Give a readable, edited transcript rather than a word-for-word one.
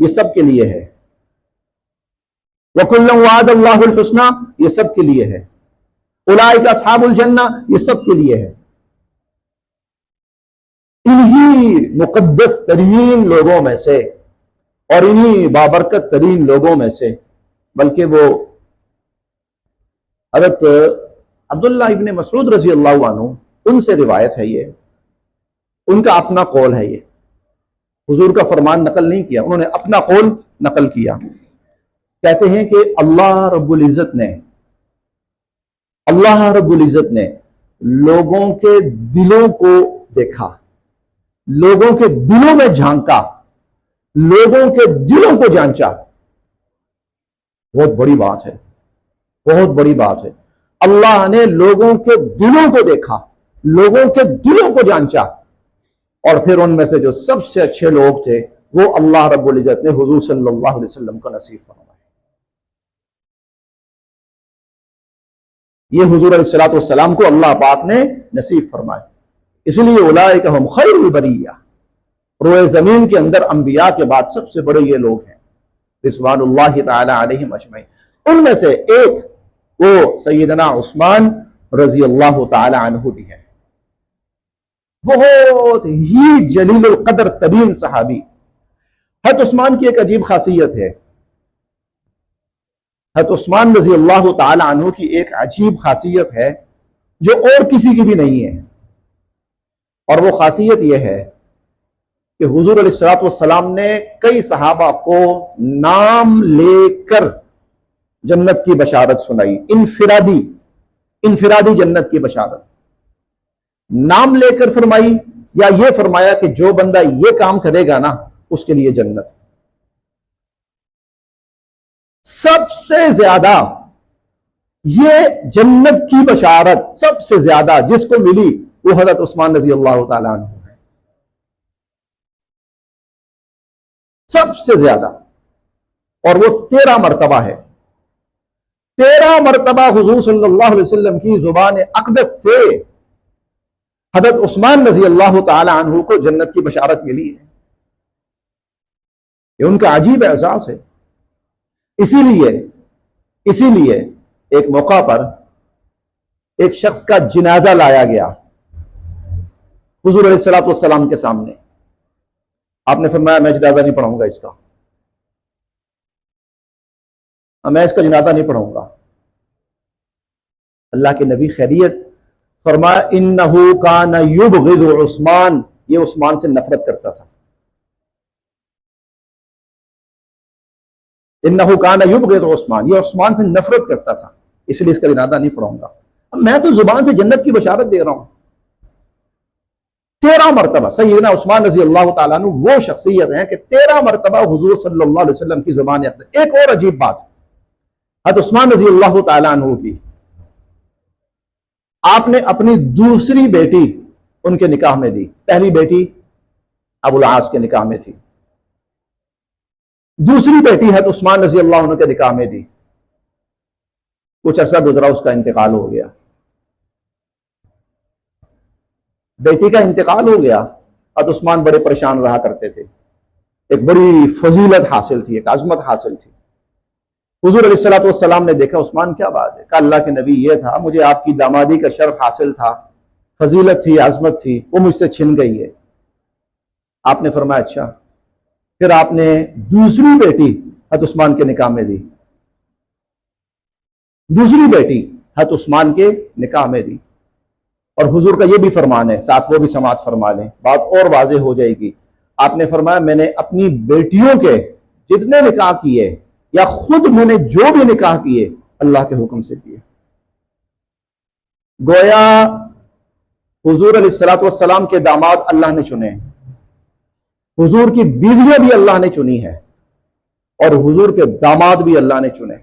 یہ سب کے لیے ہے. وَكُلًّا وَعَدَ اللَّهُ الْحُسْنَى یہ سب کے لیے ہے. اولئک اصحاب الجنہ یہ سب کے لیے ہے. انہی مقدس ترین لوگوں میں سے اور انہی بابرکت ترین لوگوں میں سے، بلکہ وہ حضرت عبداللہ ابن مسعود رضی اللہ عنہ ان سے روایت ہے، یہ ان کا اپنا قول ہے، یہ حضور کا فرمان نقل نہیں کیا، انہوں نے اپنا قول نقل کیا. کہتے ہیں کہ اللہ رب العزت نے لوگوں کے دلوں کو دیکھا، لوگوں کے دلوں میں جھانکا، لوگوں کے دلوں کو جانچا. بہت بڑی بات ہے، بہت بڑی بات ہے. اللہ نے لوگوں کے دلوں کو دیکھا، لوگوں کے دلوں کو جانچا، اور پھر ان میں سے جو سب سے اچھے لوگ تھے وہ اللہ رب العزت نے حضور صلی اللہ علیہ وسلم کو نصیب فرمایا. یہ حضور علیہ الصلوۃ والسلام کو اللہ پاک نے نصیب فرمایا. اس لیے اولئک ہم خیر البریہ، روئے زمین کے اندر انبیاء کے بعد سب سے بڑے یہ لوگ ہیں رضوان اللہ تعالی علیہم اجمعین. ان میں سے ایک وہ سیدنا عثمان رضی اللہ تعالی عنہ بھی ہے، بہت ہی جلیل القدر ترین صحابی. حضرت عثمان کی ایک عجیب خاصیت ہے، حضرت عثمان رضی اللہ تعالی عنہ کی ایک عجیب خاصیت ہے جو اور کسی کی بھی نہیں ہے، اور وہ خاصیت یہ ہے کہ حضور علیہ الصلوۃ والسلام نے کئی صحابہ کو نام لے کر جنت کی بشارت سنائی، انفرادی جنت کی بشارت نام لے کر فرمائی، یا یہ فرمایا کہ جو بندہ یہ کام کرے گا نا اس کے لیے جنت. سب سے زیادہ یہ جنت کی بشارت سب سے زیادہ جس کو ملی وہ حضرت عثمان رضی اللہ تعالیٰ عنہ ہے، سب سے زیادہ. اور وہ 13 مرتبہ ہے، 13 مرتبہ حضور صلی اللہ علیہ وسلم کی زبان اقدس سے حضرت عثمان رضی اللہ تعالی عنہ کو جنت کی بشارت ملی ہے. یہ ان کا عجیب اعزاز ہے. اسی لیے ایک موقع پر ایک شخص کا جنازہ لایا گیا حضور علیہ الصلوۃ والسلام کے سامنے. آپ نے فرمایا میں جنازہ نہیں پڑھاؤں گا اس کا، میں اس کا جنازہ نہیں پڑھاؤں گا. اللہ کے نبی خیریت فرمایا انہو کان یبغض عثمان، یہ عثمان سے نفرت کرتا تھا. انہو کان یبغض عثمان، یہ عثمان سے نفرت کرتا تھا، اس لیے اس کا جنازہ نہیں پڑھاؤں گا. میں تو زبان سے جنت کی بشارت دے رہا ہوں. 13 مرتبہ سیدنا عثمان رضی اللہ تعالیٰ عنہ وہ شخصیت ہیں کہ 13 مرتبہ حضور صلی اللہ علیہ وسلم کی زبان اقدس. ایک اور عجیب بات حضرت عثمان رضی اللہ تعالیٰ عنہ کی، آپ نے اپنی دوسری بیٹی ان کے نکاح میں دی. پہلی بیٹی ابو العاص کے نکاح میں تھی، دوسری بیٹی حضرت عثمان رضی اللہ عنہ کے نکاح میں دی. کچھ عرصہ گزرا، اس کا انتقال ہو گیا. بیٹی کا انتقال ہو گیا، حضرت عثمان بڑے پریشان رہا کرتے تھے. ایک بڑی فضیلت حاصل تھی، ایک عظمت حاصل تھی. حضور علیہ الصلوۃ والسلام نے دیکھا عثمان کیا بات ہے، کہا اللہ کے نبی یہ تھا، مجھے آپ کی دامادی کا شرف حاصل تھا، فضیلت تھی، عظمت تھی، وہ مجھ سے چھن گئی ہے. آپ نے فرمایا اچھا. پھر آپ نے دوسری بیٹی حضرت عثمان کے نکاح میں دی، دوسری بیٹی حضرت عثمان کے نکاح میں دی. اور حضور کا یہ بھی فرمان ہے، ساتھ وہ بھی سماعت فرما لیں، بات اور واضح ہو جائے گی. آپ نے فرمایا میں نے اپنی بیٹیوں کے جتنے نکاح کیے یا خود میں نے جو بھی نکاح کیے اللہ کے حکم سے کیے. گویا حضور علیہ الصلوۃ والسلام کے داماد اللہ نے چنے، حضور کی بیویاں بھی اللہ نے چنی ہے، اور حضور کے داماد بھی اللہ نے چنے.